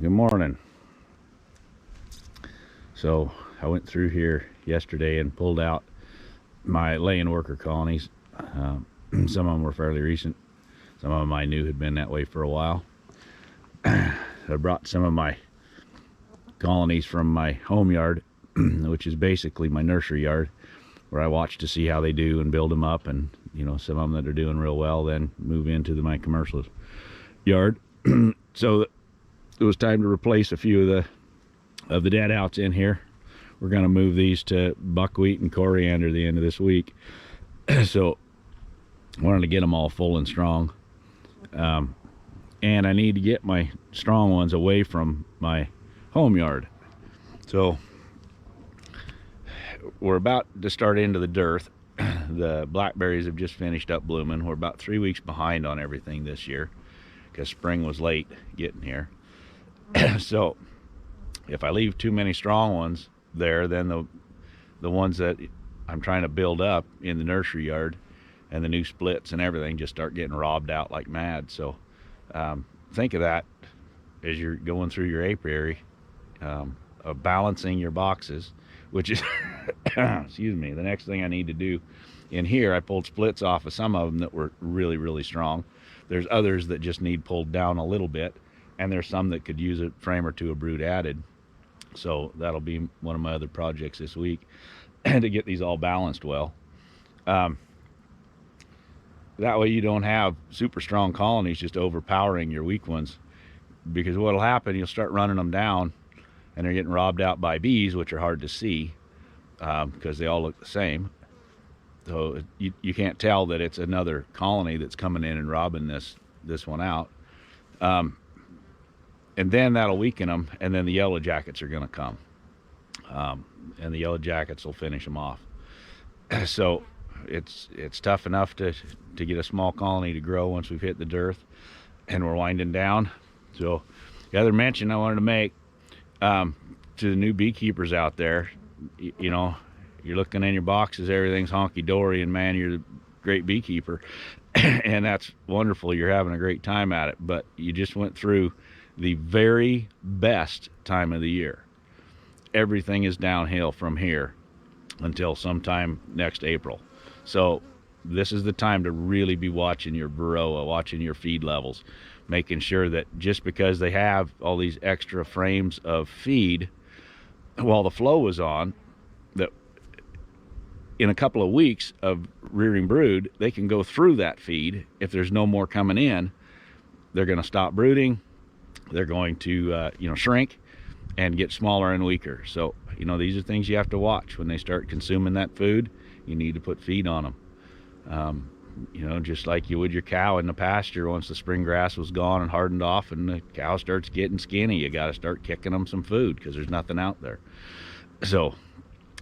Good morning. So I went through here yesterday and pulled out my laying worker colonies. Some of them were fairly recent. Some of them I knew had been that way for a while. I brought some of my colonies from my home yard, which is basically my nursery yard, where I watch to see how they do and build them up. And, you know, some of them that are doing real well then move into my commercial yard. So it was time to replace a few of the deadouts in here. We're going to move these to buckwheat and coriander at the end of this week. So I wanted to get them all full and strong. And I need to get my strong ones away from my home yard. So we're about to start into the dearth. The blackberries have just finished up blooming. We're about 3 weeks behind on everything this year because spring was late getting here. So if I leave too many strong ones there, then the ones that I'm trying to build up in the nursery yard and the new splits and everything just start getting robbed out like mad. So think of that as you're going through your apiary, of balancing your boxes, which is excuse me, the next thing I need to do in here. I pulled splits off of some of them that were really strong. There's others that just need pulled down a little bit, and there's some that could use a frame or two of brood added. So that'll be one of my other projects this week to get these all balanced well. That way you don't have super strong colonies just overpowering your weak ones, because what'll happen, you'll start running them down and they're getting robbed out by bees, which are hard to see because they all look the same. So you can't tell that it's another colony that's coming in and robbing this one out. And then that'll weaken them, and then the yellow jackets are going to come, and the yellow jackets will finish them off. So it's tough enough to get a small colony to grow once we've hit the dearth, and we're winding down. So the other mention I wanted to make to the new beekeepers out there, you know, you're looking in your boxes, everything's honky-dory, and man, you're the great beekeeper, and that's wonderful. You're having a great time at it, but you just went through the very best time of the year. Everything is downhill from here until sometime next April. So this is the time to really be watching your varroa, watching your feed levels, making sure that just because they have all these extra frames of feed while the flow is on, that in a couple of weeks of rearing brood, they can go through that feed. If there's no more coming in, they're going to stop brooding. They're going to shrink and get smaller and weaker. So these are things you have to watch. When they start consuming that food, you need to put feed on them, just like you would your cow in the pasture. Once the spring grass was gone and hardened off and the cow starts getting skinny, you got to start kicking them some food because there's nothing out there. So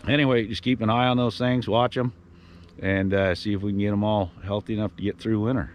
anyway, just keep an eye on those things, watch them, and see if we can get them all healthy enough to get through winter.